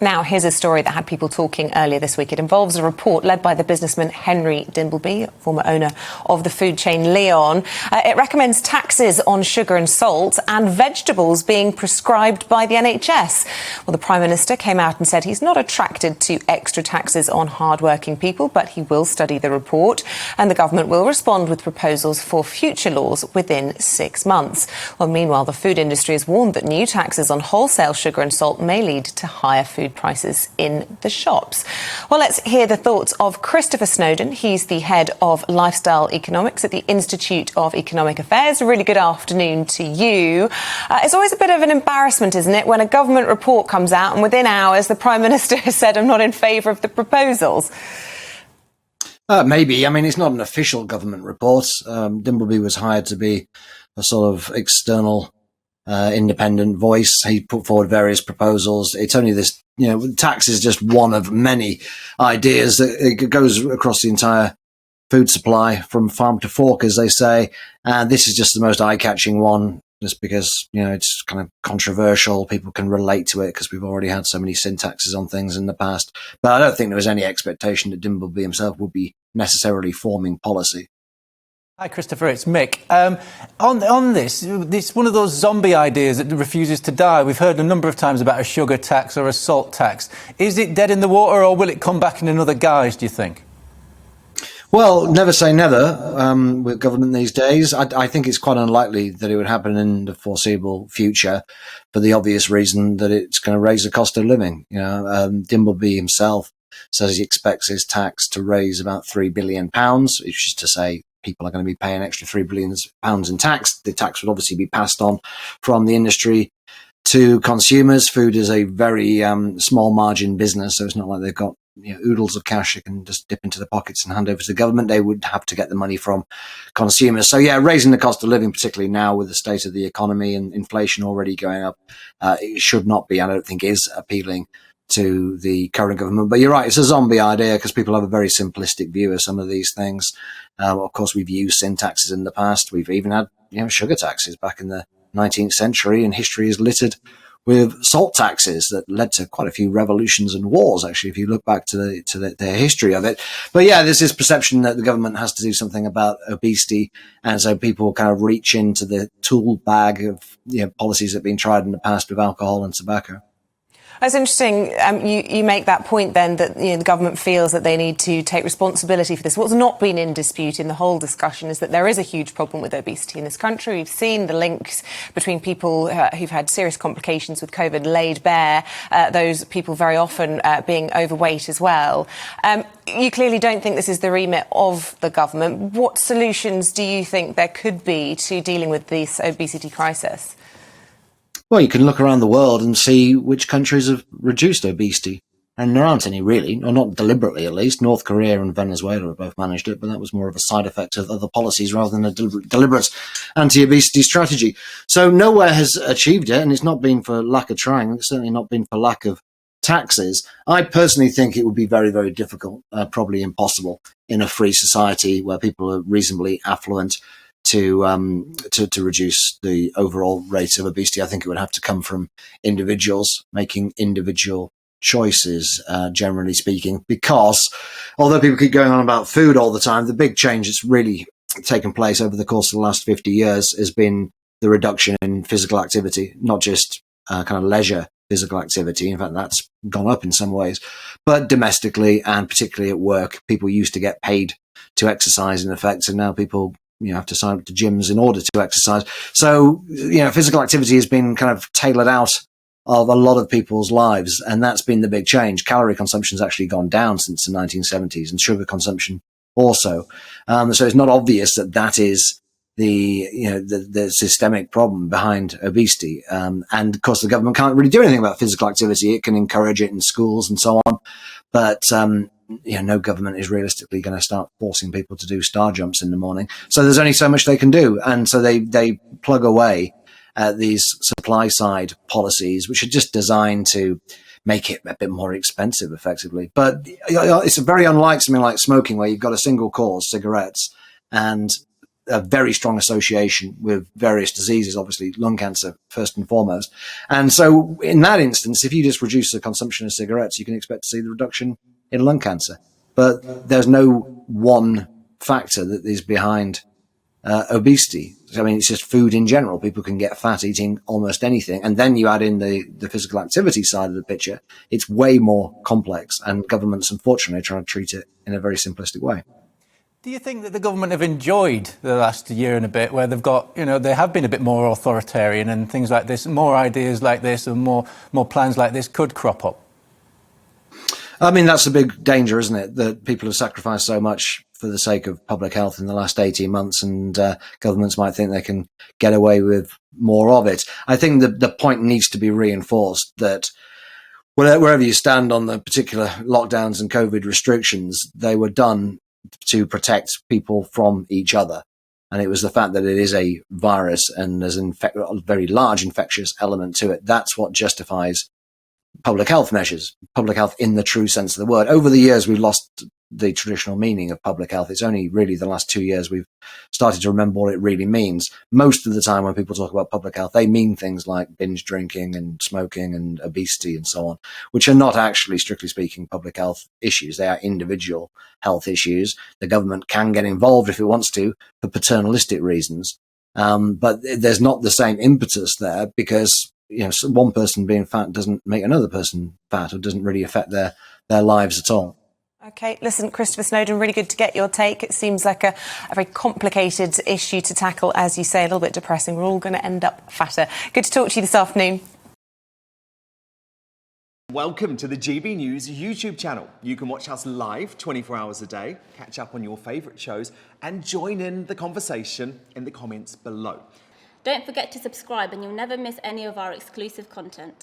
Now, here's a story that had people talking earlier this week. It involves a report led by the businessman Henry Dimbleby, former owner of the food chain Leon. It recommends taxes on sugar and salt and vegetables being prescribed by the NHS. Well, the Prime Minister came out and said he's not attracted to extra taxes on hardworking people, but he will study the report, and the government will respond with proposals for future laws within 6 months. Well, meanwhile, the food industry has warned that new taxes on wholesale sugar and salt may lead to higher food prices in the shops. Well, let's hear the thoughts of Christopher Snowdon. He's the head of lifestyle economics at the Institute of Economic Affairs. A really good afternoon to you. It's always a bit of an embarrassment, isn't it, when a government report comes out and within hours the Prime Minister has said, I'm not in favour of the proposals. Maybe. I mean, it's not an official government report. Dimbleby was hired to be a sort of external independent voice. He put forward various proposals. It's only this, tax is just one of many ideas that it goes across the entire food supply from farm to fork, as they say. And this is just the most eye-catching one, just because, it's kind of controversial. People can relate to it because we've already had so many sin taxes on things in the past. But I don't think there was any expectation that Dimbleby himself would be necessarily forming policy. Hi, Christopher, it's Mick. On this, it's one of those zombie ideas that refuses to die. We've heard a number of times about a sugar tax or a salt tax. Is it dead in the water, or will it come back in another guise, do you think? Well, never say never with government these days. I think it's quite unlikely that it would happen in the foreseeable future, for the obvious reason that it's going to raise the cost of living. Dimbleby himself says he expects his tax to raise about £3 billion, which is to say people are going to be paying extra £3 billion in tax. The tax would obviously be passed on from the industry to consumers. Food is a very small margin business, so it's not like they've got oodles of cash they can just dip into the pockets and hand over to the government. They would have to get the money from consumers. So yeah, raising the cost of living, particularly now with the state of the economy and inflation already going up, it should not be, I don't think is appealing to the current government. But you're right, it's a zombie idea because people have a very simplistic view of some of these things. Of course, we've used sin taxes in the past. We've even had sugar taxes back in the 19th century, and history is littered with salt taxes that led to quite a few revolutions and wars, actually, if you look back to the history of it. But yeah, there's this perception that the government has to do something about obesity, and so people kind of reach into the tool bag of policies that have been tried in the past with alcohol and tobacco. That's interesting. You make that point then that the government feels that they need to take responsibility for this. What's not been in dispute in the whole discussion is that there is a huge problem with obesity in this country. We've seen the links between people who've had serious complications with COVID laid bare, those people very often being overweight as well. You clearly don't think this is the remit of the government. What solutions do you think there could be to dealing with this obesity crisis? Well, you can look around the world and see which countries have reduced obesity. And there aren't any really, or not deliberately at least. North Korea and Venezuela have both managed it, but that was more of a side effect of other policies rather than a deliberate anti-obesity strategy. So nowhere has achieved it, and it's not been for lack of trying. It's certainly not been for lack of taxes. I personally think it would be very, very difficult, probably impossible, in a free society where people are reasonably affluent to reduce the overall rate of obesity. I think it would have to come from individuals making individual choices, generally speaking, because although people keep going on about food all the time, the big change that's really taken place over the course of the last 50 years has been the reduction in physical activity, not just kind of leisure physical activity. In fact, that's gone up in some ways, but domestically and particularly at work, people used to get paid to exercise in effect, and now people have to sign up to gyms in order to exercise. So, physical activity has been kind of tailored out of a lot of people's lives, and that's been the big change. Calorie consumption has actually gone down since the 1970s, and sugar consumption also. So it's not obvious that is the systemic problem behind obesity. And of course, the government can't really do anything about physical activity. It can encourage it in schools and so on, but no government is realistically going to start forcing people to do star jumps in the morning. So there's only so much they can do. And so they plug away at these supply side policies, which are just designed to make it a bit more expensive, effectively. But it's very unlike something like smoking, where you've got a single cause, cigarettes, and a very strong association with various diseases, obviously lung cancer first and foremost. And so in that instance, if you just reduce the consumption of cigarettes, you can expect to see the reduction in lung cancer. But there's no one factor that is behind obesity. I mean, it's just food in general. People can get fat eating almost anything. And then you add in the physical activity side of the picture. It's way more complex, and governments, unfortunately, are trying to treat it in a very simplistic way. Do you think that the government have enjoyed the last year and a bit, where they've got, they have been a bit more authoritarian and things like this, more ideas like this and more plans like this could crop up? I mean, that's a big danger, isn't it? That people have sacrificed so much for the sake of public health in the last 18 months, and governments might think they can get away with more of it. I think the point needs to be reinforced that wherever you stand on the particular lockdowns and COVID restrictions, they were done to protect people from each other. And it was the fact that it is a virus and there's a very large infectious element to it. That's what justifies public health measures, public health in the true sense of the word. Over the years, we've lost the traditional meaning of public health. It's only really the last 2 years we've started to remember what it really means. Most of the time when people talk about public health, they mean things like binge drinking and smoking and obesity and so on, which are not actually, strictly speaking, public health issues. They are individual health issues. The government can get involved if it wants to for paternalistic reasons. But there's not the same impetus there, because one person being fat doesn't make another person fat, or doesn't really affect their lives at all. OK, listen, Christopher Snowdon, really good to get your take. It seems like a very complicated issue to tackle, as you say, a little bit depressing. We're all going to end up fatter. Good to talk to you this afternoon. Welcome to the GB News YouTube channel. You can watch us live 24 hours a day, catch up on your favourite shows and join in the conversation in the comments below. Don't forget to subscribe and you'll never miss any of our exclusive content.